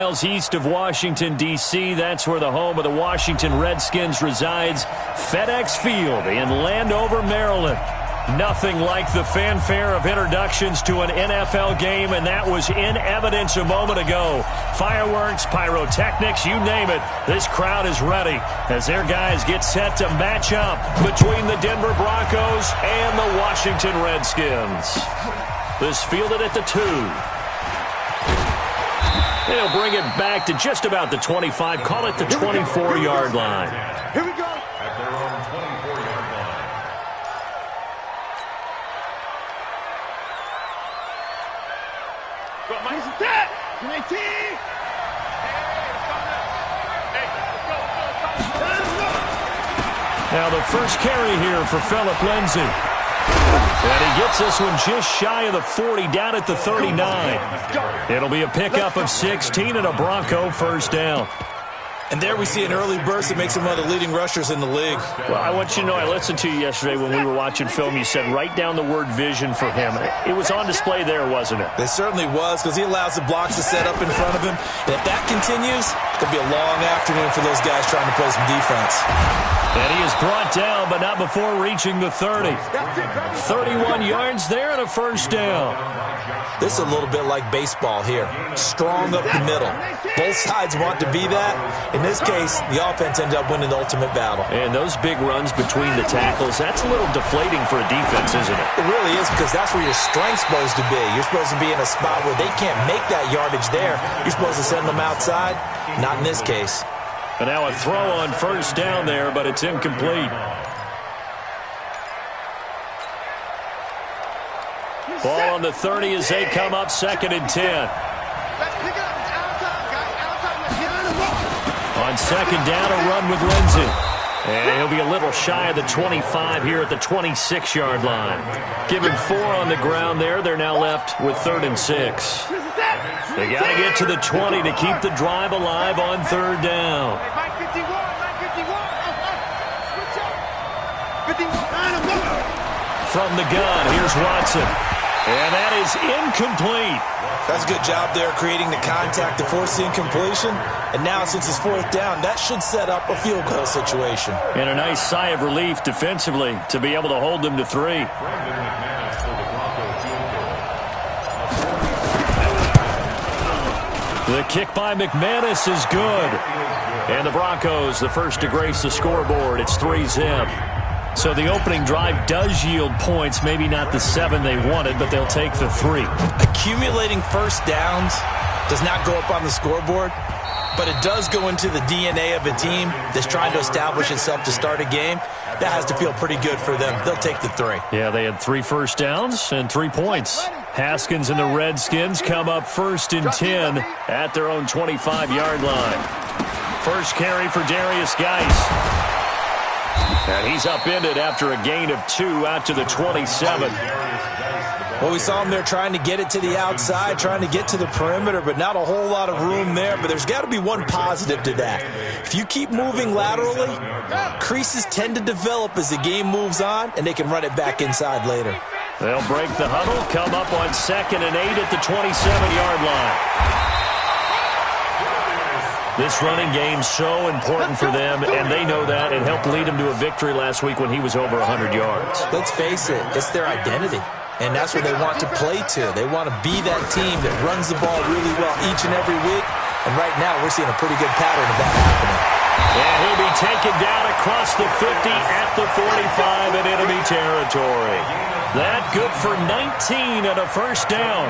Miles east of Washington, D.C. That's where the home of the Washington Redskins resides. FedEx Field in Landover, Maryland. Nothing like the fanfare of introductions to an NFL game, and that was in evidence a moment ago. Fireworks, pyrotechnics, you name it. This crowd is ready as their guys get set to match up between the Denver Broncos and the Washington Redskins. This fielded at the 2. They'll bring it back to just about the 25. Call it the 24-yard line. Here we go. At their own 24-yard line. Go, Mike. Set. 19. Now the first carry here for Phillip Lindsay. And he gets this one just shy of the 40, down at the 39. It'll be a pickup of 16 and a Bronco first down. And there we see an early burst that makes him one of the leading rushers in the league. Well, I want you to know, I listened to you yesterday when we were watching film. You said write down the word vision for him. It was on display there, wasn't it? It certainly was, because he allows the blocks to set up in front of him. And if that continues, it's going to be a long afternoon for those guys trying to play some defense. And he is brought down, but not before reaching the 30. 31 yards there and a first down. This is a little bit like baseball here. Strong up the middle. Both sides want to be that. In this case, the offense ended up winning the ultimate battle. And those big runs between the tackles, that's a little deflating for a defense, isn't it? It really is, because that's where your strength's supposed to be. You're supposed to be in a spot where they can't make that yardage there. You're supposed to send them outside. Not in this case. And now a throw on first down there, but it's incomplete. Ball on the 30 as they come up 2nd and 10. On 2nd down, a run with Lindsay. And he'll be a little shy of the 25 here at the 26-yard line. Give him 4 on the ground there. They're now left with 3rd and 6. They got to get to the 20 to keep the drive alive on 3rd down. From the gun, here's Watson. And that is incomplete. That's a good job there creating the contact to force the incompletion. And now, since it's 4th down, that should set up a field goal situation. And a nice sigh of relief defensively to be able to hold them to 3. The kick by McManus is good. And the Broncos, the first to grace the scoreboard. It's 3-zip. So the opening drive does yield points, maybe not the 7 they wanted, but they'll take the 3. Accumulating first downs does not go up on the scoreboard, but it does go into the DNA of a team that's trying to establish itself to start a game. That has to feel pretty good for them. They'll take the 3. Yeah, they had 3 first downs and 3 points. Haskins and the Redskins come up 1st and 10 at their own 25-yard line. First carry for Darius Geis. And he's upended after a gain of 2 out to the 27. Well, we saw him there trying to get it to the outside, trying to get to the perimeter, but not a whole lot of room there. But there's got to be one positive to that. If you keep moving laterally, creases tend to develop as the game moves on, and they can run it back inside later. They'll break the huddle, come up on 2nd and 8 at the 27-yard line. This running game's so important for them, and they know that. It helped lead them to a victory last week when he was over 100 yards. Let's face it, it's their identity, and that's what they want to play to. They want to be that team that runs the ball really well each and every week, and right now we're seeing a pretty good pattern of that happening. And he'll be taken down across the 50 at the 45 in enemy territory. That good for 19 and a first down.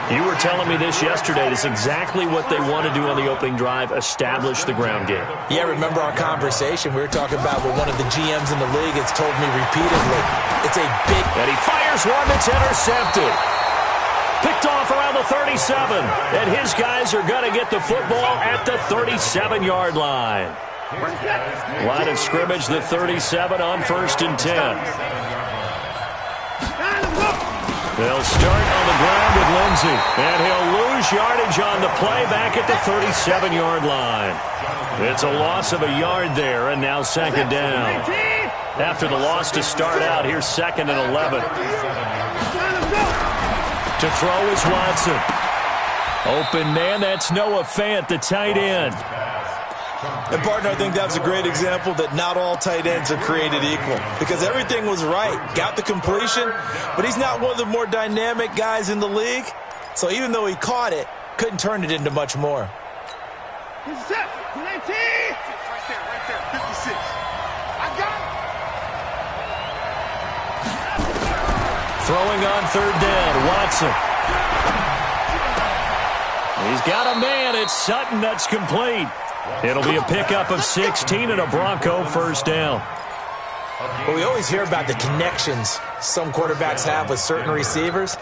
You were telling me this yesterday. This is exactly what they want to do on the opening drive, establish the ground game. Yeah, remember our conversation? We were talking about what one of the GMs in the league has told me repeatedly. It's a big... And he fires one that's intercepted. Picked off around the 37. And his guys are going to get the football at the 37-yard line. Line of scrimmage, the 37 on 1st and 10. They'll start on the ground with Lindsay. And he'll lose yardage on the play back at the 37-yard line. It's a loss of a yard there, and now 2nd down. After the loss to start out, here's 2nd and 11. To throw is Watson. Open man, that's Noah Fant, the tight end. And, partner, I think that was a great example that not all tight ends are created equal because everything was right. Got the completion, but he's not one of the more dynamic guys in the league. So even though he caught it, couldn't turn it into much more. He's set. 19. Right there. 56. I got it. Throwing on third down, Watson. He's got a man. It's Sutton. That's complete. It'll be a pickup of 16 and a Bronco first down. Well, we always hear about the connections some quarterbacks have with certain receivers.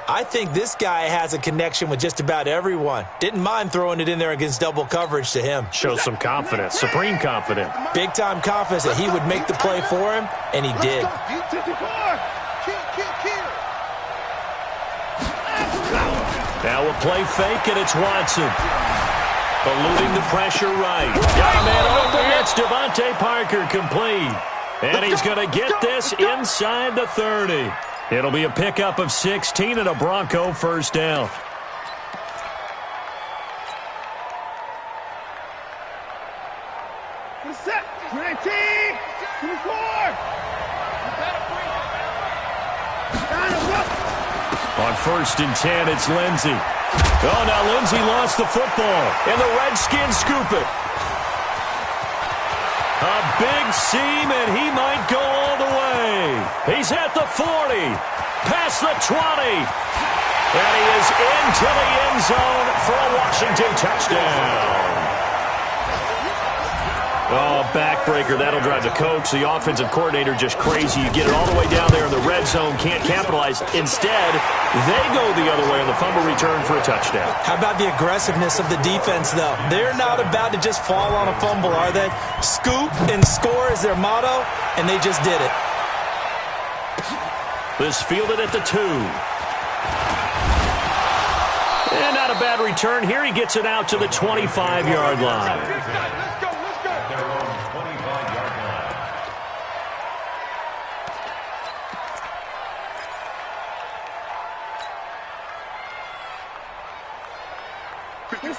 I think this guy has a connection with just about everyone. Didn't mind throwing it in there against double coverage to him. Shows some confidence, supreme confidence. Big-time confidence that he would make the play for him, and he did. Now a play fake, and it's Watson. Eluding the pressure right. Got a man open. That's Devontae Parker complete. And he's going to get this inside the 30. It'll be a pickup of 16 and a Bronco first down. Set. 19. 24. On 1st and 10, it's Lindsey. Oh, now Lindsey lost the football, and the Redskins scoop it. A big seam, and he might go all the way. He's at the 40, past the 20, and he is into the end zone for a Washington touchdown. Oh, backbreaker. That'll drive the coach, the offensive coordinator, just crazy. You get it all the way down there in the red zone, can't capitalize. Instead, they go the other way on the fumble return for a touchdown. How about the aggressiveness of the defense, though? They're not about to just fall on a fumble, are they? Scoop and score is their motto, and they just did it. This fielded at the 2. And not a bad return here. He gets it out to the 25-yard line.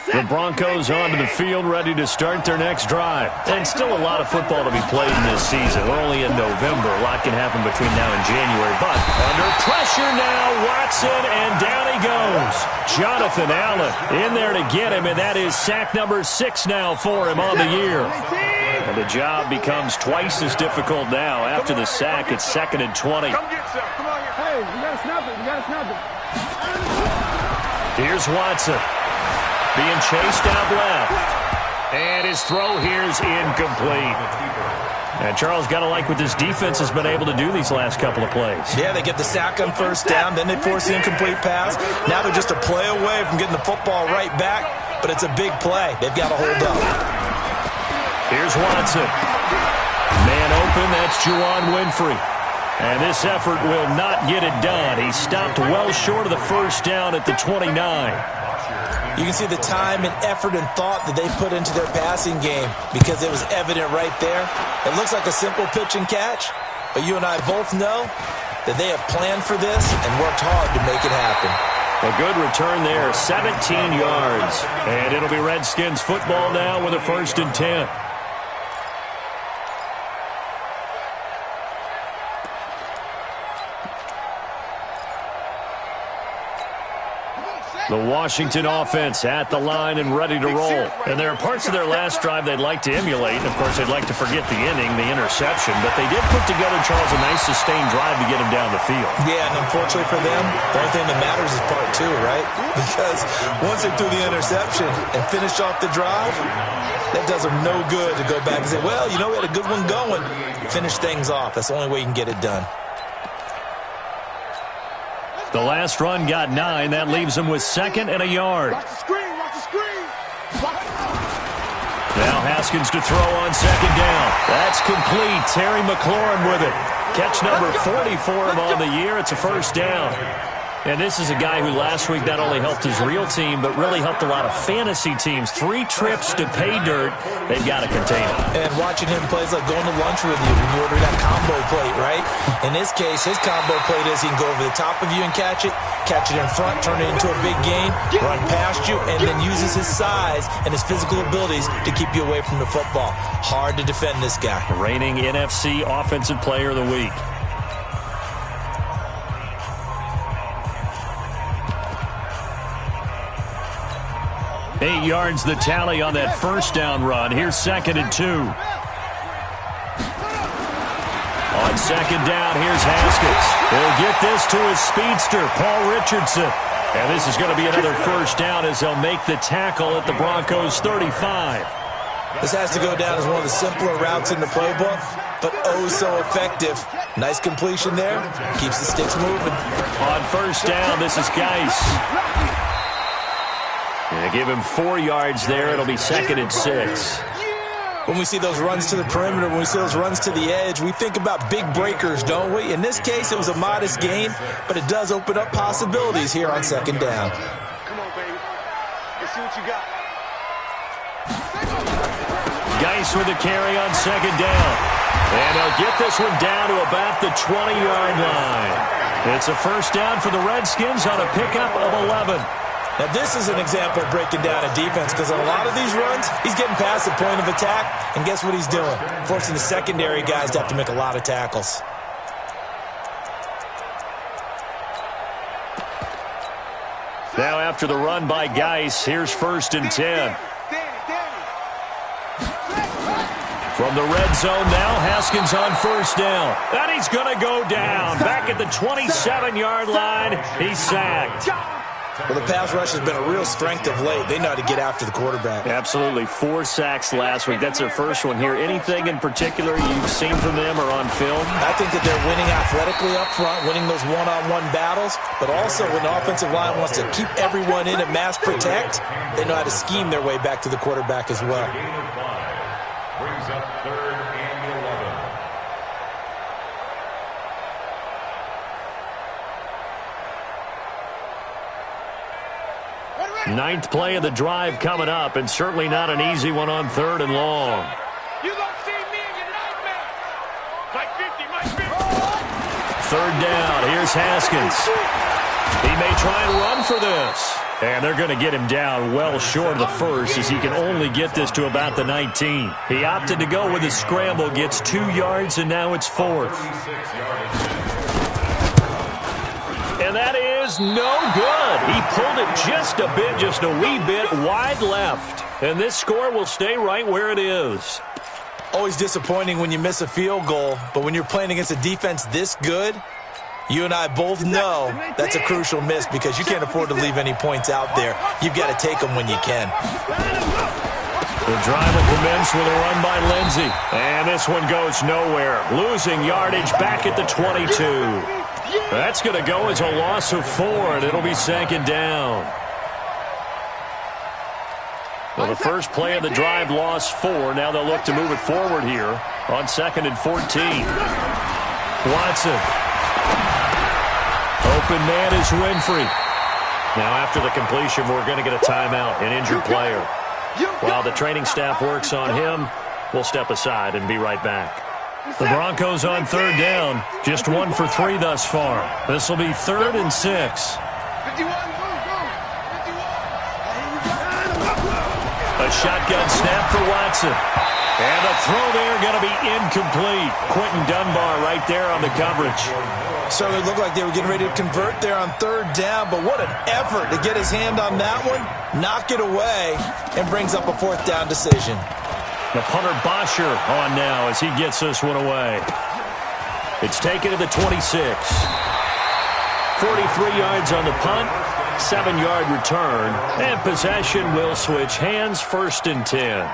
The Broncos onto the field, ready to start their next drive. And still a lot of football to be played in this season. We're only in November. A lot can happen between now and January. But under pressure now, Watson, and down he goes. Jonathan Allen in there to get him, and that is sack number 6 now for him on the year. And the job becomes twice as difficult now. After the sack, it's 2nd and 20. Come get some. Come on here. Hey, you got to snap it. Here's Watson. Being chased out left. And his throw here is incomplete. And Charles, got to like what this defense has been able to do these last couple of plays. Yeah, they get the sack on first down, then they force the incomplete pass. Now they're just a play away from getting the football right back, but it's a big play. They've got to hold up. Here's Watson. Man open, that's Juwan Winfrey. And this effort will not get it done. He stopped well short of the first down at the 29. You can see the time and effort and thought that they put into their passing game because it was evident right there. It looks like a simple pitch and catch, but you and I both know that they have planned for this and worked hard to make it happen. A good return there, 17 yards. And it'll be Redskins football now with a 1st and 10. The Washington offense at the line and ready to roll. And there are parts of their last drive they'd like to emulate. Of course, they'd like to forget the inning, the interception. But they did put together, Charles, a nice sustained drive to get him down the field. Yeah, and unfortunately for them, the only thing that matters is part 2, right? Because once they threw the interception and finished off the drive, that does them no good to go back and say, well, you know, we had a good one going. Finish things off. That's the only way you can get it done. The last run got 9. That leaves him with 2nd and a yard. Watch the screen. Now Haskins to throw on 2nd down. That's complete. Terry McLaurin with it. Catch number 40 for him on the year. It's a 1st down. And this is a guy who last week not only helped his real team, but really helped a lot of fantasy teams. 3 trips to pay dirt. They've got to contain him. And watching him play is like going to lunch with you when you order that combo plate, right? In this case, his combo plate is he can go over the top of you and catch it in front, turn it into a big gain, run past you, and then uses his size and his physical abilities to keep you away from the football. Hard to defend this guy. Reigning NFC Offensive Player of the Week. 8 yards the tally on that first down run. Here's 2nd and 2. On 2nd down, here's Haskins. He'll get this to his speedster, Paul Richardson. And this is going to be another first down as they'll make the tackle at the Broncos' 35. This has to go down as one of the simpler routes in the playbook, but oh so effective. Nice completion there. Keeps the sticks moving. On first down, this is Geis. And give him 4 yards there. It'll be 2nd and 6. When we see those runs to the perimeter, when we see those runs to the edge, we think about big breakers, don't we? In this case, it was a modest gain, but it does open up possibilities here on 2nd down. Come on, baby. Let's see what you got. Geis with the carry on 2nd down. And they'll get this one down to about the 20-yard line. It's a first down for the Redskins on a pickup of 11. Now, this is an example of breaking down a defense because on a lot of these runs, he's getting past the point of attack, and guess what he's doing? Forcing the secondary guys to have to make a lot of tackles. Now, after the run by Geis, here's 1st and 10. From the red zone now, Haskins on first down. And he's going to go down. Back at the 27-yard line, he's sacked. Well, the pass rush has been a real strength of late. They know how to get after the quarterback. Absolutely. 4 sacks last week. That's their first one here. Anything in particular you've seen from them or on film? I think that they're winning athletically up front, winning those one-on-one battles, but also when the offensive line wants to keep everyone in and mass protect, they know how to scheme their way back to the quarterback as well. Brings up 3rd and 11. Ninth play of the drive coming up, and certainly not an easy one on 3rd and long. You gonna see me in your nightmare. Mike 50, Mike 50. 3rd down, here's Haskins. He may try and run for this. And they're going to get him down well short of the first as he can only get this to about the 19. He opted to go with a scramble, gets 2 yards, and now it's 4th. And that is no good. He pulled it just a bit, just a wee bit wide left. And this score will stay right where it is. Always disappointing when you miss a field goal, but when you're playing against a defense this good, you and I both know that's a crucial miss because you can't afford to leave any points out there. You've got to take them when you can. The drive will commence with a run by Lindsey. And this one goes nowhere. Losing yardage back at the 22. That's going to go as a loss of 4, and it'll be 2nd down. Well, the first play of the drive lost 4. Now they'll look to move it forward here on 2nd and 14. Watson. Open man is Winfrey. Now after the completion, we're going to get a timeout, an injured player. While the training staff works on him, we'll step aside and be right back. The Broncos on 3rd down, just 1 for 3 thus far. This will be 3rd and 6. 51, go. A shotgun snap for Watson. And the throw there going to be incomplete. Quentin Dunbar right there on the coverage. Certainly looked like they were getting ready to convert there on 3rd down, but what an effort to get his hand on that one, knock it away, and brings up a 4th down decision. The punter Bosher on now as he gets this one away. It's taken to the 26. 43 yards on the punt, 7-yard return, and possession will switch hands, 1st and 10.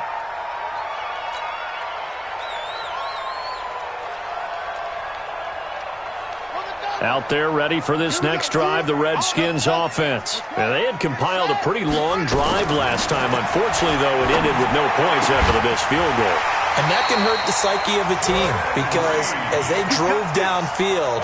Out there ready for this next drive, the Redskins offense. Now, they had compiled a pretty long drive last time. Unfortunately, though, it ended with no points after the missed field goal. And that can hurt the psyche of a team because as they drove downfield,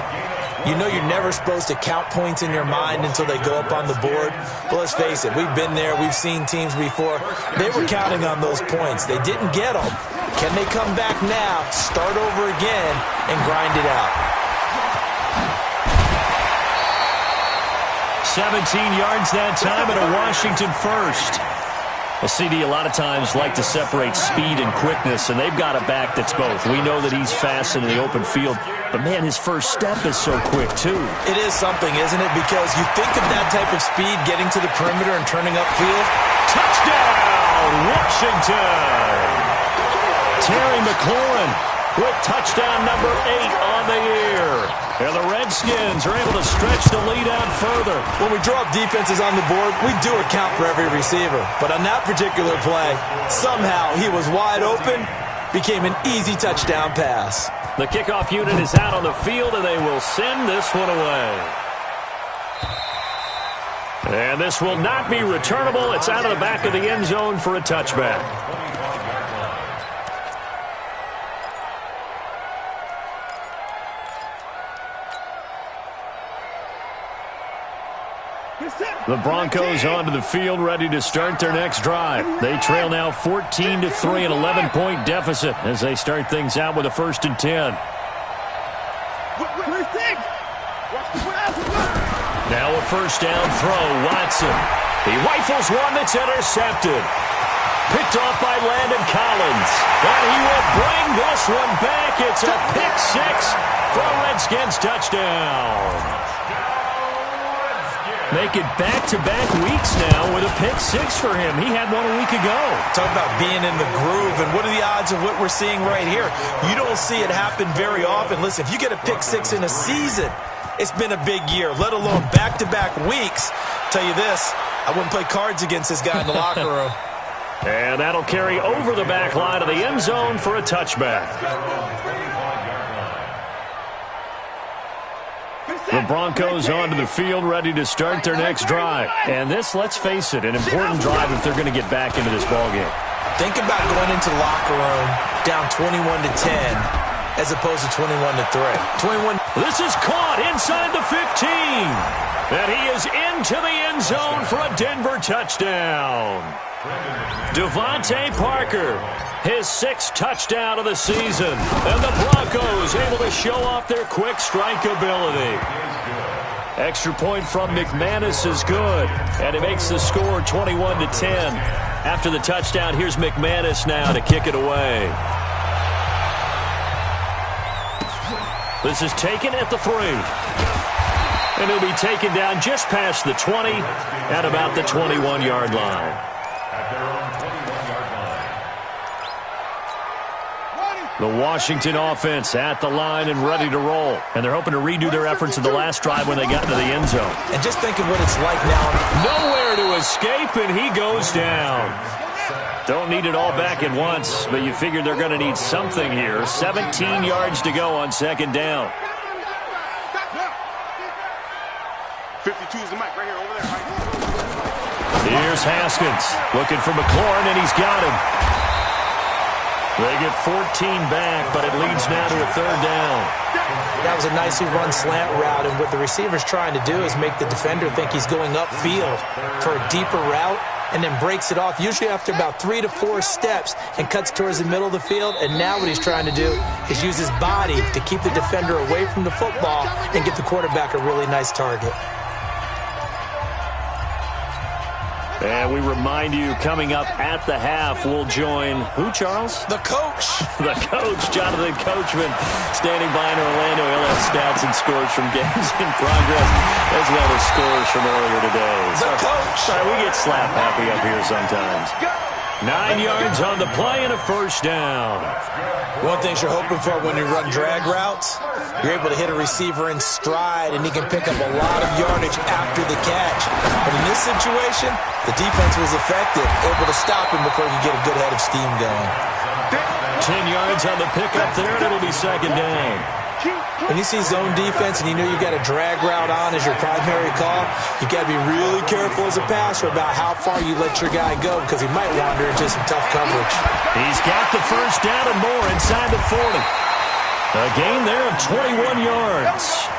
You know you're never supposed to count points in your mind until they go up on the board. But let's face it, we've been there. We've seen teams before. They were counting on those points. They didn't get them. Can they come back now, start over again, and grind it out? 17 yards that time and a Washington first. Well, CD, a lot of times like to separate speed and quickness, and they've got a back that's both. We know that he's fast in the open field, but, man, his first step is so quick, too. It is something, isn't it? Because you think of that type of speed getting to the perimeter and turning upfield. Touchdown, Washington! Terry McLaurin with touchdown number 8 on the year. And the Redskins are able to stretch the lead out further. When we draw up defenses on the board, we do account for every receiver. But on that particular play, somehow he was wide open, became an easy touchdown pass. The kickoff unit is out on the field, and they will send this one away. And this will not be returnable. It's out of the back of the end zone for a touchback. The Broncos onto the field, ready to start their next drive. They trail now 14-3, an 11-point deficit as they start things out with a 1st and 10. Now a first down throw, Watson. He rifles one that's intercepted. Picked off by Landon Collins. And he will bring this one back. It's a pick 6 for a Redskins touchdown. Make it back-to-back weeks now with a pick 6 for him. He had one a week ago. Talk about being in the groove, and what are the odds of what we're seeing right here? You don't see it happen very often. Listen, if you get a pick 6 in a season, it's been a big year, let alone back-to-back weeks. Tell you this, I wouldn't play cards against this guy in the locker room. And that'll carry over the back line of the end zone for a touchback. The Broncos onto the field, ready to start their next drive. And this, let's face it, an important drive if they're going to get back into this ballgame. Think about going into the locker room down 21-10 as opposed to 21-3. This is caught inside the 15. And he is into the end zone for a Denver touchdown. Devontae Parker, his 6th touchdown of the season. And the Broncos able to show off their quick strike ability. Extra point from McManus is good. And it makes the score 21-10. After the touchdown, here's McManus now to kick it away. This is taken at the 3. And he'll be taken down just past the 20 at about the 21-yard line. The Washington offense at the line and ready to roll. And they're hoping to redo their efforts in the last drive when they got into the end zone. And just think of what it's like now. Nowhere to escape, and he goes down. Don't need it all back at once, but you figure they're going to need something here. 17 yards to go on 2nd down. 52 is the mic right here, over there. Right? Here's Haskins looking for McLaurin, and he's got him. They get 14 back, but it leads now to a 3rd down. That was a nicely run slant route, and what the receiver's trying to do is make the defender think he's going upfield for a deeper route, and then breaks it off, usually after about 3 to 4 steps, and cuts towards the middle of the field. And now what he's trying to do is use his body to keep the defender away from the football and get the quarterback a really nice target. And we remind you, coming up at the half, we'll join who, Charles? The coach. The coach, Jonathan Coachman, standing by in Orlando. He'll have stats and scores from games in progress, as well as scores from earlier today. The coach. Sorry, we get slap happy up here sometimes. 9 yards on the play and a 1st down. One thing you're hoping for when you run drag routes, you're able to hit a receiver in stride, and he can pick up a lot of yardage after the catch. But in this situation, the defense was effective, able to stop him before he could get a good head of steam going. 10 yards on the pickup there, and it'll be 2nd down. When you see zone defense and you know you got a drag route on as your primary call, you got to be really careful as a passer about how far you let your guy go, because he might wander into some tough coverage. He's got the 1st down and more inside the 40. A gain there of 21 yards.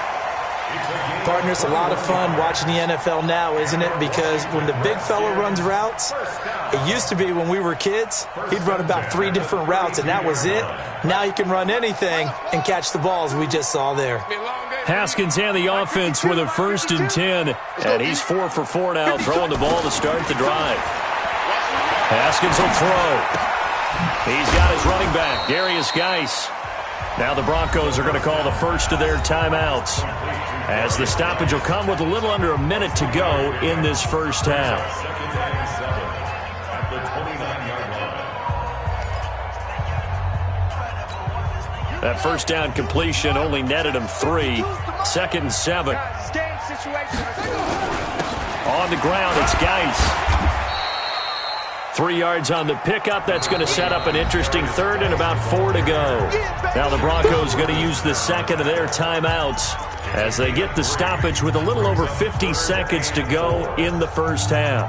Partner, it's a lot of fun watching the NFL now, isn't it? Because when the big fella runs routes, it used to be when we were kids, he'd run about 3 different routes, and that was it. Now he can run anything and catch the balls we just saw there. Haskins and the offense with a 1st and 10, and he's 4 for 4 now, throwing the ball to start the drive. Haskins will throw. He's got his running back, Darius Geis. Now the Broncos are going to call the first of their timeouts, as the stoppage will come with a little under a minute to go in this first half. That first down completion only netted him 3. 2nd and 7. On the ground, it's Geis. 3 yards on the pickup. That's going to set up an interesting 3rd and about 4 to go. Now the Broncos going to use the second of their timeouts as they get the stoppage with a little over 50 seconds to go in the first half.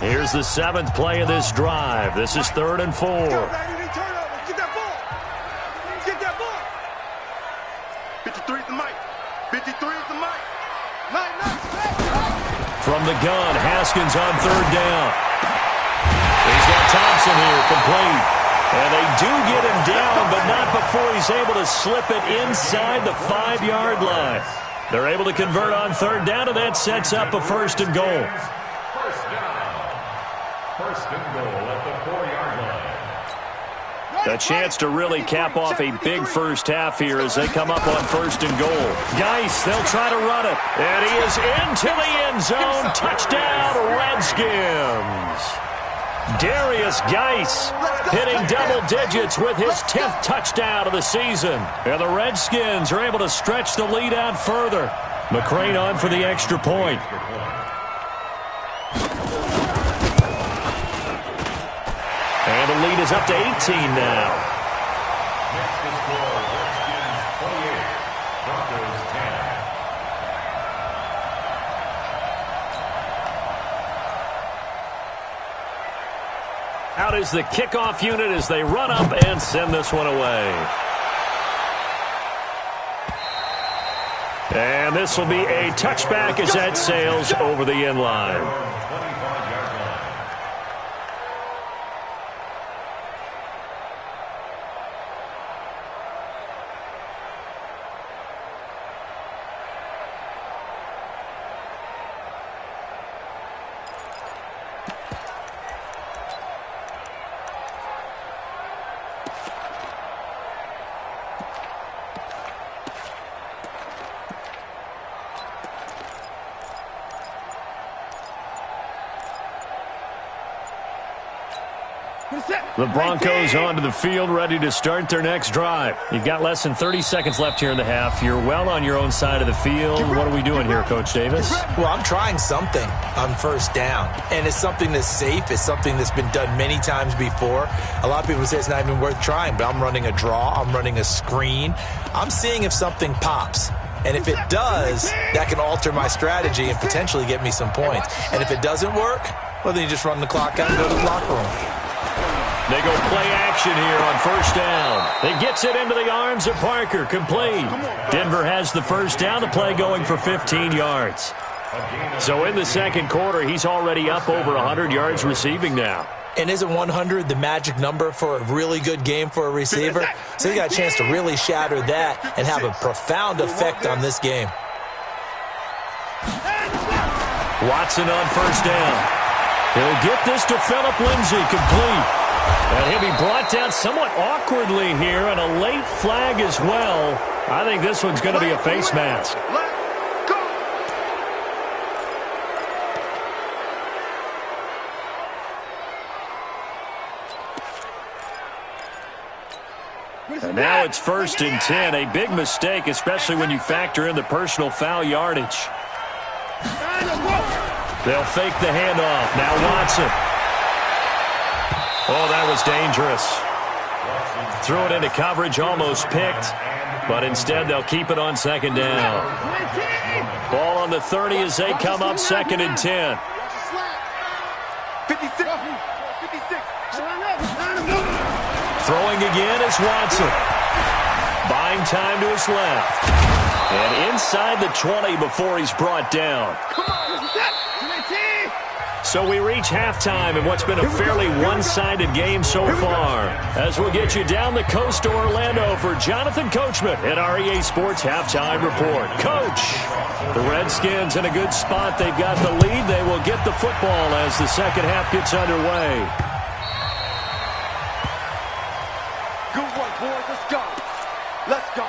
Here's the 7th play of this drive. This is 3rd and 4. Get that ball. 53 is the mic. 53 is the mic. From the gun, Haskins on 3rd down. He's got Thompson here, complete. And they do get him down, but not before he's able to slip it inside the 5-yard line. They're able to convert on 3rd down, and that sets up a 1st and goal. First down. 1st and goal at the 4-yard line. A chance to really cap off a big first half here as they come up on 1st and goal. Geis, they'll try to run it. And he is into the end zone. Touchdown, Redskins. Darius Geis hitting double digits with his 10th touchdown of the season. And the Redskins are able to stretch the lead out further. McCrane on for the extra point. And the lead is up to 18 now. Next to score, Redskins 28, Broncos 10. Out is the kickoff unit as they run up and send this one away. And this will be a touchback as that sails over the end line. The Broncos onto the field, ready to start their next drive. You've got less than 30 seconds left here in the half. You're well on your own side of the field. What are we doing here, Coach Davis? Well, I'm trying something on 1st down, and it's something that's safe. It's something that's been done many times before. A lot of people say it's not even worth trying, but I'm running a draw. I'm running a screen. I'm seeing if something pops. And if it does, that can alter my strategy and potentially get me some points. And if it doesn't work, well, then you just run the clock out and go to the locker room. They go play action here on 1st down. He gets it into the arms of Parker, complete. Denver has the 1st down, the play going for 15 yards. So in the 2nd quarter, he's already up over 100 yards receiving now. And isn't 100 the magic number for a really good game for a receiver? So he got a chance to really shatter that and have a profound effect on this game. Watson on 1st down. He'll get this to Phillip Lindsay, complete. And he'll be brought down somewhat awkwardly here, and a late flag as well. I think this one's going to be a face mask. And now it's 1st and 10. A big mistake, especially when you factor in the personal foul yardage. They'll fake the handoff. Now Watson. Oh, that was dangerous. Threw it into coverage, almost picked. But instead, they'll keep it on 2nd down. Ball on the 30 as they come up 2nd and 10. 56. Throwing again is Watson. Buying time to his left. And inside the 20 before he's brought down. So we reach halftime in what's been a fairly one-sided game so far. As we'll get you down the coast to Orlando for Jonathan Coachman at REA Sports Halftime Report. Coach, the Redskins in a good spot. They've got the lead. They will get the football as the second half gets underway. Good one, boys. Let's go. Let's go.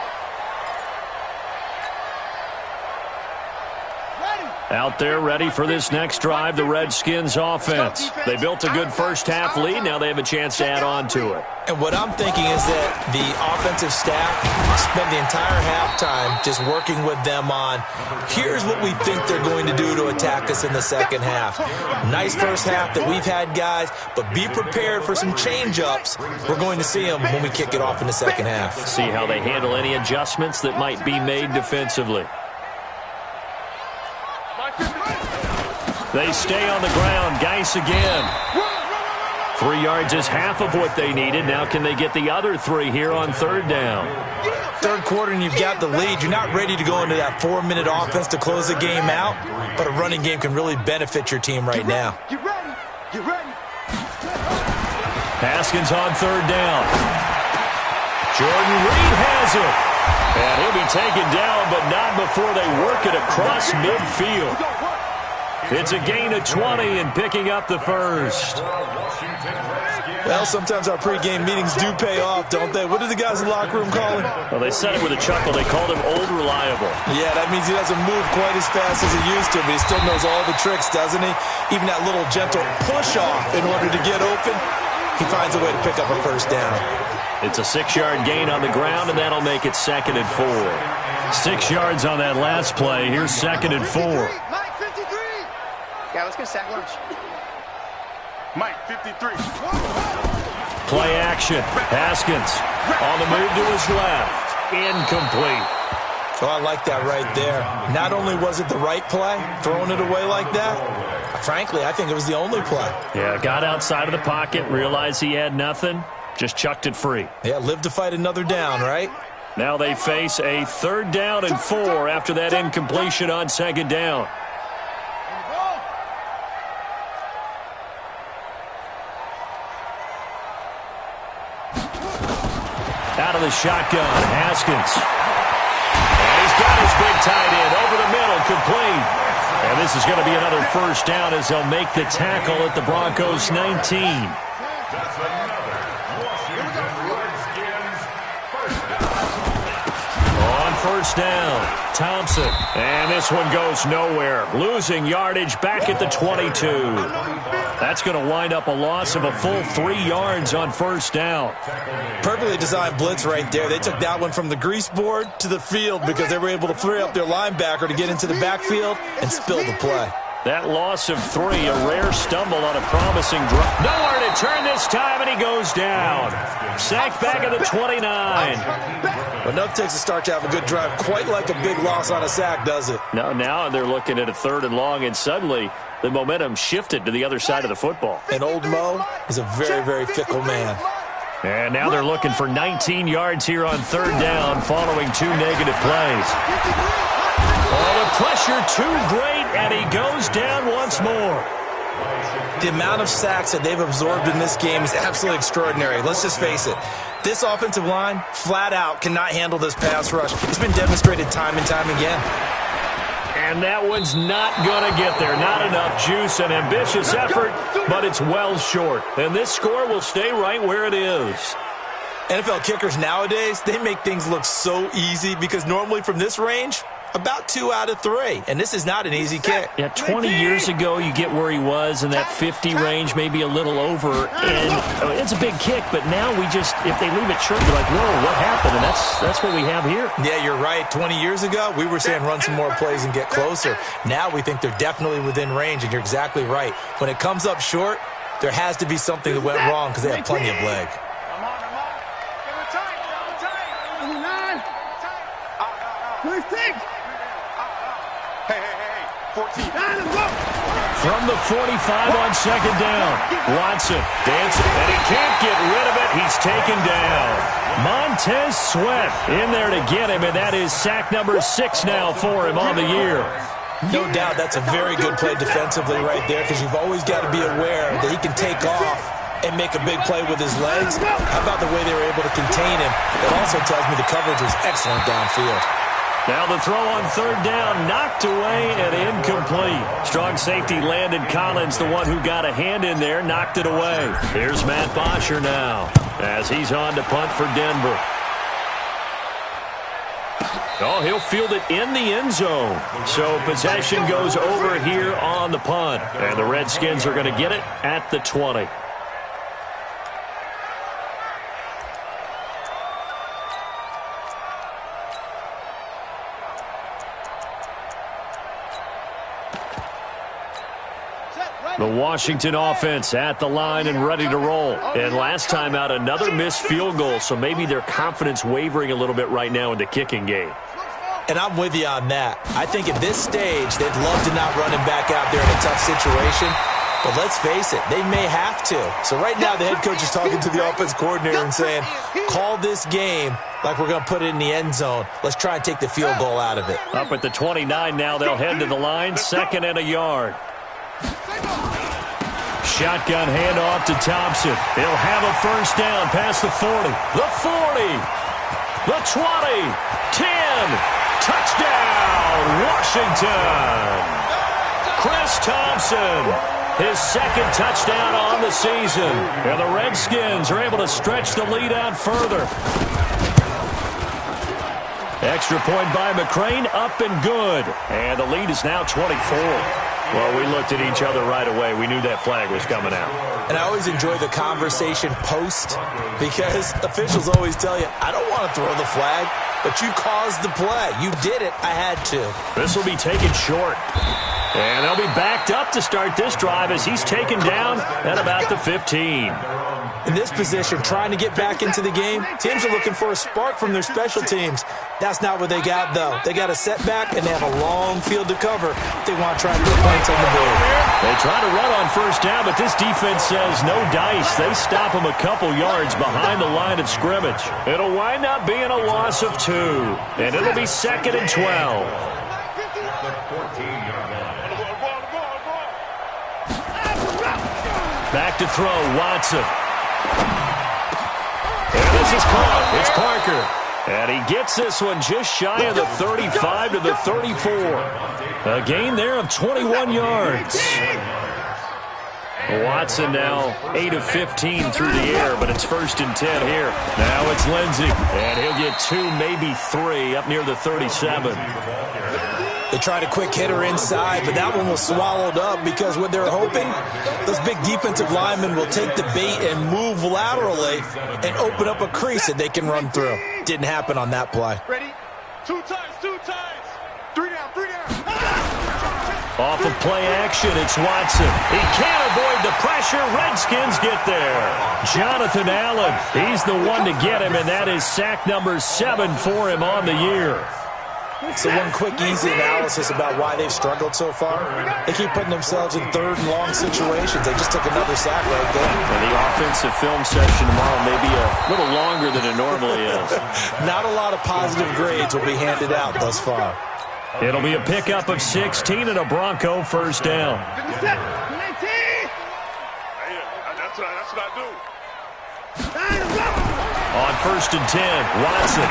Out there ready for this next drive, the Redskins offense. They built a good first half lead. Now they have a chance to add on to it. And what I'm thinking is that the offensive staff spent the entire halftime just working with them on, here's what we think they're going to do to attack us in the second half. Nice first half that we've had, guys, but be prepared for some change-ups. We're going to see them when we kick it off in the second half. See how they handle any adjustments that might be made defensively. They stay on the ground. Geis again. 3 yards is half of what they needed. Now can they get the other 3 here on third down? Third quarter and you've got the lead. You're not ready to go into that 4-minute offense to close the game out, but a running game can really benefit your team right now. Get ready. Get ready. Haskins on third down. Jordan Reed has it. And he'll be taken down, but not before they work it across midfield. It's a gain of 20 and picking up the first. Well, sometimes our pregame meetings do pay off, don't they? What did the guys in the locker room call him? Well, they said it with a chuckle. They called him Old Reliable. Yeah, that means he doesn't move quite as fast as he used to, but he still knows all the tricks, doesn't he? Even that little gentle push-off in order to get open, he finds a way to pick up a first down. It's a 6-yard gain on the ground, and that'll make it 2nd and 4. 6 yards on that last play. Here's 2nd and 4. Yeah, let's get sack lunch. Mike, 53. Play action. Haskins on the move to his left. Incomplete. Oh, I like that right there. Not only was it the right play, throwing it away like that, frankly, I think it was the only play. Yeah, got outside of the pocket, realized he had nothing, just chucked it free. Yeah, live to fight another down, right? Now they face a 3rd down and 4 after that incompletion on 2nd down. Out of the shotgun, Haskins. And he's got his big tight end over the middle, complete. And this is going to be another first down as they'll make the tackle at the Broncos' 19. That's another Washington Redskins first down. On first down, Thompson. And this one goes nowhere. Losing yardage back at the 22. That's going to wind up a loss of a full 3 yards on first down. Perfectly designed blitz right there. They took that one from the grease board to the field because they were able to free up their linebacker to get into the backfield and spill the play. That loss of 3, a rare stumble on a promising drop. Nowhere to turn this time, and he goes down. Sacked back at the 29. But enough takes to start to have a good drive. Quite like a big loss on a sack, does it? No, now they're looking at a 3rd and long, and suddenly the momentum shifted to the other side of the football. And old Mo is a very, very fickle man. And now they're looking for 19 yards here on 3rd down following 2 negative plays. Oh, the pressure too great, and he goes down once more. The amount of sacks that they've absorbed in this game is absolutely extraordinary. Let's just face it. This offensive line, flat out, cannot handle this pass rush. It's been demonstrated time and time again. And that one's not going to get there. Not enough juice, an ambitious effort, but it's well short. And this score will stay right where it is. NFL kickers nowadays, they make things look so easy because normally from this range, about 2 out of 3. And this is not an easy kick. Yeah, 20 years ago, you get where he was in that 50 range, maybe a little over. And it's a big kick, but now we just, if they leave it short, you're like, whoa, what happened? And that's what we have here. Yeah, you're right. 20 years ago, we were saying run some more plays and get closer. Now we think they're definitely within range, and you're exactly right. When it comes up short, there has to be something that went wrong because they have plenty of leg. Hey, 14. from the 45 on second down. Watson dancing, and he can't get rid of it. He's taken down. Montez Sweat in there to get him, and that is sack number 6 now for him on the year. No doubt that's a very good play defensively right there, because you've always got to be aware that he can take off and make a big play with his legs. How about the way they were able to contain him? It also tells me the coverage was excellent downfield. Now the throw on third down, knocked away and incomplete. Strong safety Landon Collins, the one who got a hand in there, knocked it away. Here's Matt Bosher now as he's on to punt for Denver. Oh, he'll field it in the end zone. So possession goes over here on the punt. And the Redskins are going to get it at the 20. The Washington offense at the line and ready to roll. And last time out, another missed field goal, so maybe their confidence wavering a little bit right now in the kicking game. And I'm with you on that. I think at this stage, they'd love to not run him back out there in a tough situation. But let's face it, they may have to. So right now, the head coach is talking to the offense coordinator and saying, call this game like we're going to put it in the end zone. Let's try and take the field goal out of it. Up at the 29 now, they'll head to the line, 2nd and a yard. Shotgun handoff to Thompson. He'll have a first down past the 40. The 40. The 20. 10. Touchdown, Washington. Chris Thompson, his 2nd touchdown on the season. And the Redskins are able to stretch the lead out further. Extra point by McCrane, up and good. And the lead is now 24. Well, we looked at each other right away. We knew that flag was coming out. And I always enjoy the conversation post, because officials always tell you, I don't want to throw the flag, but you caused the play. You did it. I had to. This will be taken short. And they'll be backed up to start this drive as he's taken down at about the 15. In this position, trying to get back into the game, teams are looking for a spark from their special teams. That's not what they got, though. They got a setback, and they have a long field to cover if they want to try and put points on the board. They try to run on first down, but this defense says no dice. They stop them a couple yards behind the line of scrimmage. It'll wind up being a loss of 2, and it'll be 2nd and 12. Back to throw, Watson. And this is caught. It's Parker. And he gets this one just shy of the 35 to the 34. A gain there of 21 yards. Watson now 8 of 15 through the air, but it's 1st and 10 here. Now it's Lindsey. And he'll get 2, maybe 3 up near the 37. They tried a quick hitter inside, but that one was swallowed up because what they're hoping, those big defensive linemen will take the bait and move laterally and open up a crease that they can run through. Didn't happen on that play. Ready? 2 times, 2 times. 3 down, 3 down. Off of play action, it's Watson. He can't avoid the pressure. Redskins get there. Jonathan Allen, he's the one to get him, and that is sack number 7 for him on the year. So one quick, easy analysis about why they've struggled so far. They keep putting themselves in 3rd and long situations. They just took another sack right there. And the offensive film session tomorrow may be a little longer than it normally is. Not a lot of positive grades will be handed out thus far. It'll be a pickup of 16 and a Bronco first down. That's what I do. On 1st and 10, Watson.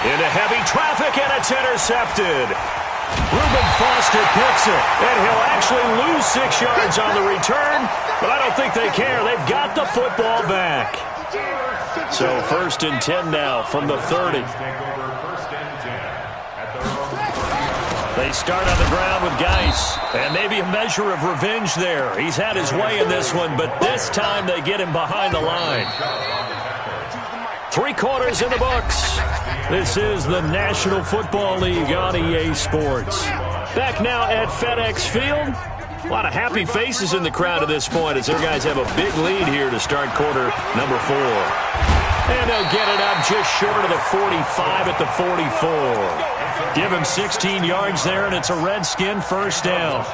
Into heavy traffic, and it's intercepted. Reuben Foster picks it, and he'll actually lose 6 yards on the return, but I don't think they care. They've got the football back. So 1st and 10 now from the 30. They start on the ground with Geis, and maybe a measure of revenge there. He's had his way in this one, but this time they get him behind the line. 3 quarters in the books. This is the National Football League on EA Sports. Back now at FedEx Field. A lot of happy faces in the crowd at this point as their guys have a big lead here to start quarter number 4. And they'll get it up just short of the 45 at the 44. Give him 16 yards there, and it's a Redskin first down.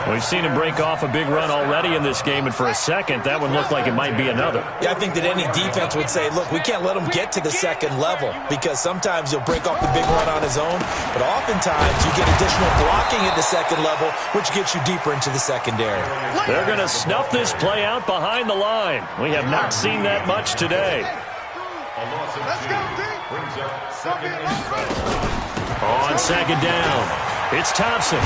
We've seen him break off a big run already in this game, and for a second, that one looked like it might be another. Yeah, I think that any defense would say, look, we can't let him get to the second level because sometimes he'll break off the big run on his own, but oftentimes you get additional blocking at the second level, which gets you deeper into the secondary. They're going to snuff this play out behind the line. We have not seen that much today. On second down, it's Thompson.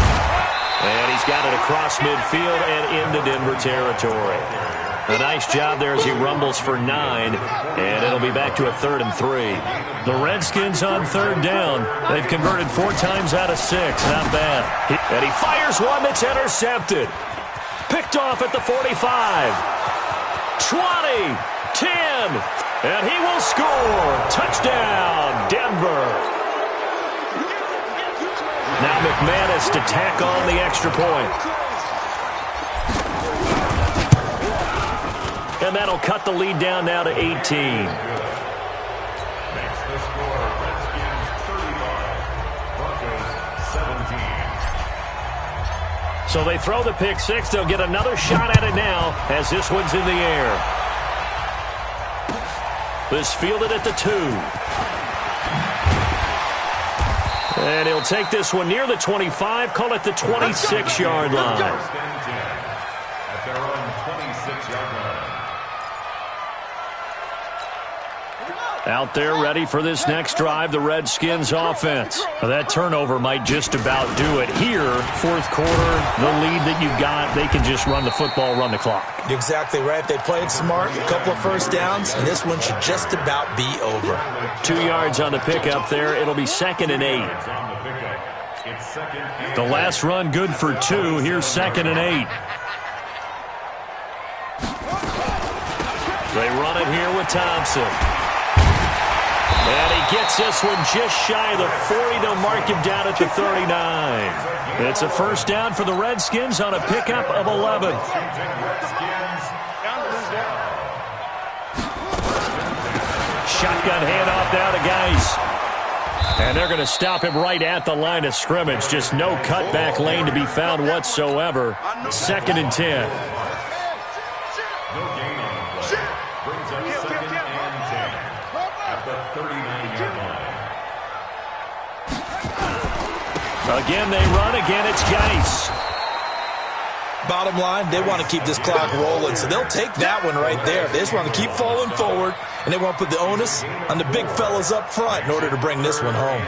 And he's got it across midfield and into Denver territory. A nice job there as he rumbles for 9, and it'll be back to a 3rd and 3. The Redskins on third down. They've converted 4 times out of 6. Not bad. And he fires one that's intercepted. Picked off at the 45. 20, 10, and he will score. Touchdown, Denver. Now McManus to tack on the extra point. And that'll cut the lead down now to 18. Makes the score Redskins 35, Broncos 17. So they throw the pick 6. They'll get another shot at it now as this one's in the air. This fielded at the 2. And he'll take this one near the 25, call it the 26-yard line. At their own 26-yard line. Out there ready for this next drive, the Redskins offense. Well, that turnover might just about do it. Here, fourth quarter, the lead that you've got, they can just run the football, run the clock. Exactly right. They played smart, a couple of first downs, and this one should just about be over. 2 yards on the pickup there. It'll be 2nd and 8. The last run good for 2. Here's 2nd and 8. They run it here with Thompson. And he gets this one just shy of the 40. They'll mark him down at the 39. It's a first down for the Redskins on a pickup of 11. Shotgun handoff now to Geis. And they're going to him right at the line of scrimmage. Just no cutback lane to be found whatsoever. 2nd and 10. Again, they run. Again, it's Geis. Bottom line, they want to keep this clock rolling, so they'll take that one right there. They just want to keep falling forward, and they want to put the onus on the big fellas up front in order to bring this one home.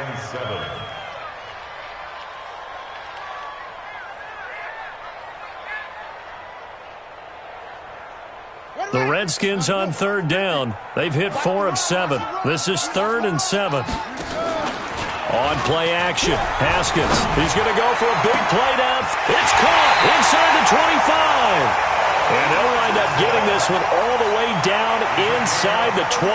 The Redskins on third down. They've hit 4 of 7. This is 3rd and 7. On play action, Haskins. He's going to go for a big play down. It's caught inside the 25. And they'll wind up getting this one all the way down inside the 20.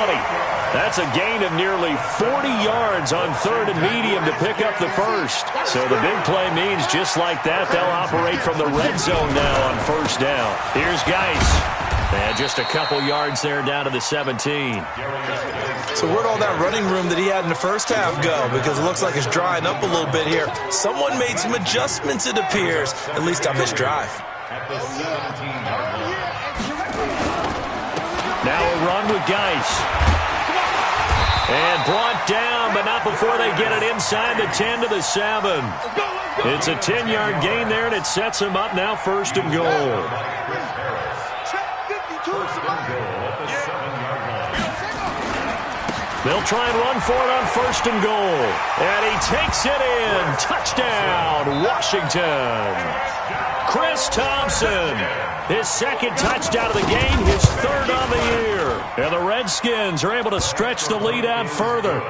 That's a gain of nearly 40 yards on 3rd and medium to pick up the first. So the big play means just like that, they'll operate from the red zone now on first down. Here's Geis. And just a couple yards there down to the 17. So where'd all that running room that he had in the first half go? Because it looks like it's drying up a little bit here. Someone made some adjustments, it appears, at least on this drive. Now a run with Geis. And brought down, but not before they get it inside the 10 to the 7. It's a 10-yard gain there, and it sets him up now 1st and goal. They'll try and run for it on 1st and goal. And he takes it in. Touchdown, Washington. Chris Thompson, his 2nd touchdown of the game, his 3rd on the year. And the Redskins are able to stretch the lead out further.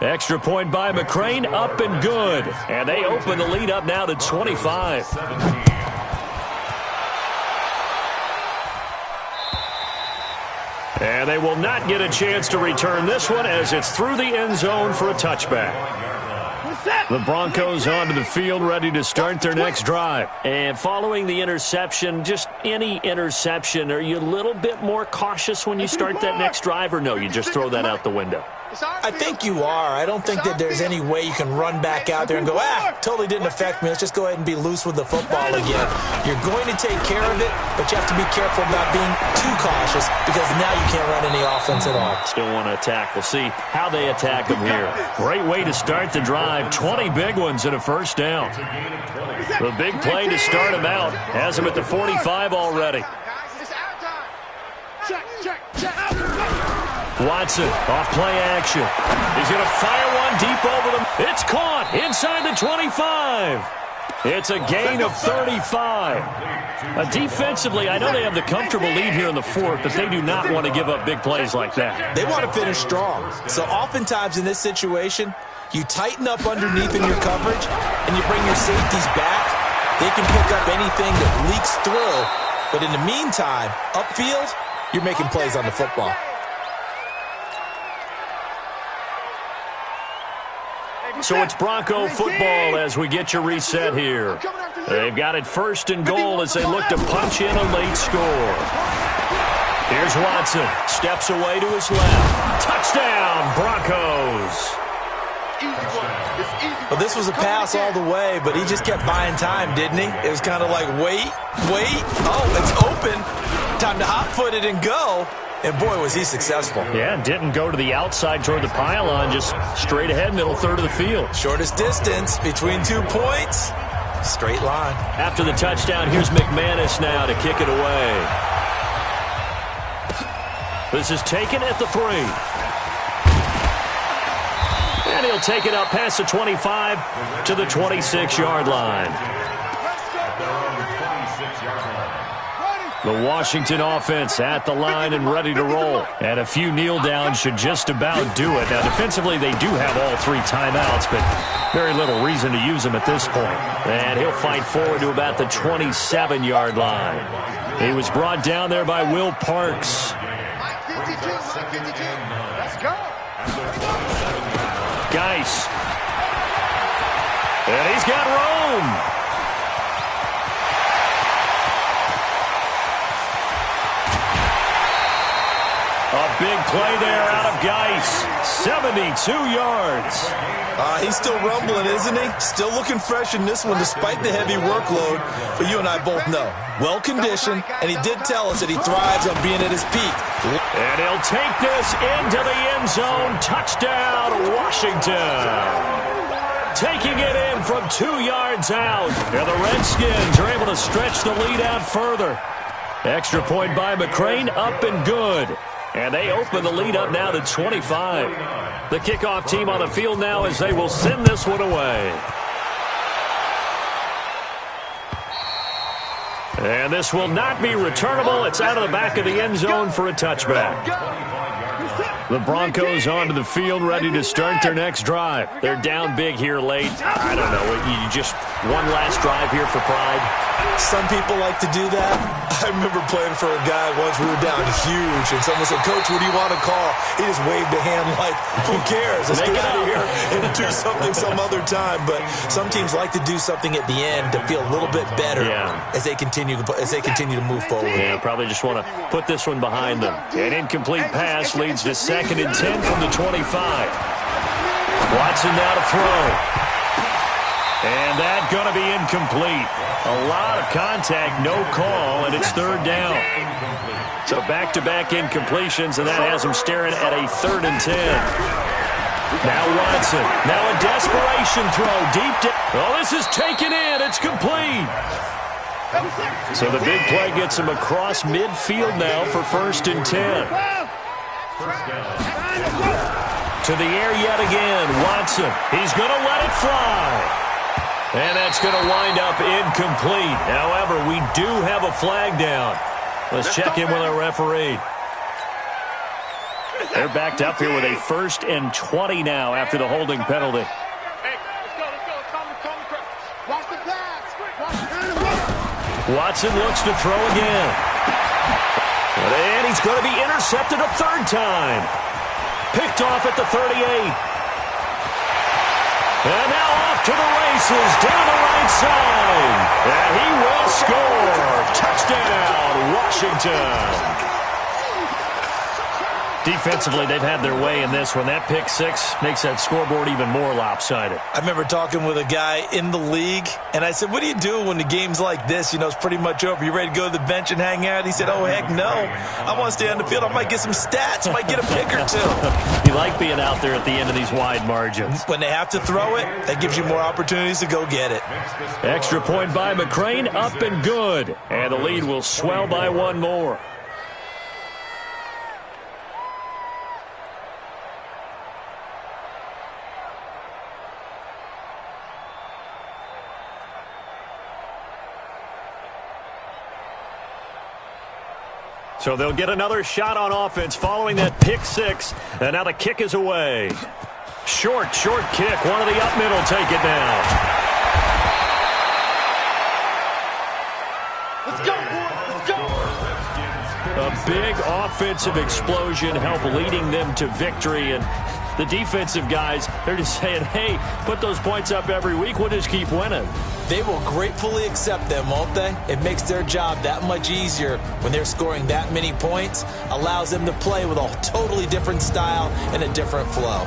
Extra point by McCrane, up and good. And they open the lead up now to 25. And they will not get a chance to return this one as it's through the end zone for a touchback. The Broncos onto the field ready to start their next drive. And following the interception, just any interception, are you a little bit more cautious when you start that next drive, or no, you just throw that out the window? I think you are. I don't think that there's any way you can run back out there and go, totally didn't affect me. Let's just go ahead and be loose with the football again. You're going to take care of it, but you have to be careful about being too cautious because now you can't run any offense at all. Still want to attack. We'll see how they attack them here. Great way to start the drive. 20 big ones and a first down. The big play to start him out has him at the 45 already. Watson off play action. He's going to fire one deep over them. It's caught inside the 25. It's a gain of 35. Defensively, I know they have the comfortable lead here in the fourth, but they do not want to give up big plays like that. They want to finish strong. So oftentimes in this situation, you tighten up underneath in your coverage, and you bring your safeties back. They can pick up anything that leaks through. But in the meantime, upfield, you're making plays on the football. So it's Bronco football as we get your reset here. They've got it first and goal as they look to punch in a late score. Here's Watson. Steps away to his left. Touchdown, Broncos. Well, this was a pass all the way, but he just kept buying time, didn't he? It was kind of like, wait. Oh, it's open. Time to hot-foot it and go. And, boy, was he successful. Yeah, didn't go to the outside toward the pylon, just straight ahead, middle third of the field. Shortest distance between 2 points. Straight line. After the touchdown, here's McManus now to kick it away. This is taken at the 3. And he'll take it up past the 25 to the 26-yard line. The Washington offense at the line and ready to roll. And a few kneel downs should just about do it. Now, defensively, they do have all 3 timeouts, but very little reason to use them at this point. And he'll fight forward to about the 27-yard line. He was brought down there by Will Parks. Let's go. Geis. And he's got room. A big play there out of Geis. 72 yards. He's still rumbling, isn't he? Still looking fresh in this one despite the heavy workload. But you and I both know. Well-conditioned, and he did tell us that he thrives on being at his peak. And he'll take this into the end zone. Touchdown, Washington. Taking it in from 2 yards out. And the Redskins are able to stretch the lead out further. Extra point by McCrane, up and good. And they open the lead up now to 25. The kickoff team on the field now as they will send this one away. And this will not be returnable. It's out of the back of the end zone for a touchback. The Broncos onto the field ready to start their next drive. They're down big here late. I don't know. You just one last drive here for pride. Some people like to do that. I remember playing for a guy once. We were down huge, and someone said, "Coach, what do you want to call?" He just waved a hand like, "Who cares? Let's get out of here and do something some other time." But some teams like to do something at the end to feel a little bit better as they continue to move forward. Yeah, probably just want to put this one behind them. An incomplete pass leads to 2nd and 10 from the 25. Watson now to throw. And that's going to be incomplete. A lot of contact, no call, and it's 3rd down. So back-to-back incompletions, and that has him staring at a 3rd and 10. Now Watson. Now a desperation throw deep down. Oh, this is taken in. It's complete. So the big play gets him across midfield now for 1st and 10. To the air yet again. Watson. He's going to let it fly. And that's going to wind up incomplete. However, we do have a flag down. Let's check in with our referee. They're backed up here with a 1st and 20 now after the holding penalty. Watson looks to throw again. And he's going to be intercepted a 3rd time. Picked off at the 38. And now off to the races, down the right side. And he will score. Touchdown, Washington. Defensively, they've had their way in this one. That pick six makes that scoreboard even more lopsided. I remember talking with a guy in the league, and I said, what do you do when the game's like this? You know, it's pretty much over. You ready to go to the bench and hang out? He said, oh, heck no. I want to stay on the field. I might get some stats. Might get a pick or two. You like being out there at the end of these wide margins. When they have to throw it, that gives you more opportunities to go get it. Extra point by McCrane, up and good. And the lead will swell by one more. So they'll get another shot on offense following that pick six. And now the kick is away. Short kick. One of the up middle take it down. Let's go, boys. Let's go. A big offensive explosion helped leading them to victory. And the defensive guys, they're just saying, hey, put those points up every week. We'll just keep winning. They will gratefully accept them, won't they? It makes their job that much easier when they're scoring that many points. Allows them to play with a totally different style and a different flow.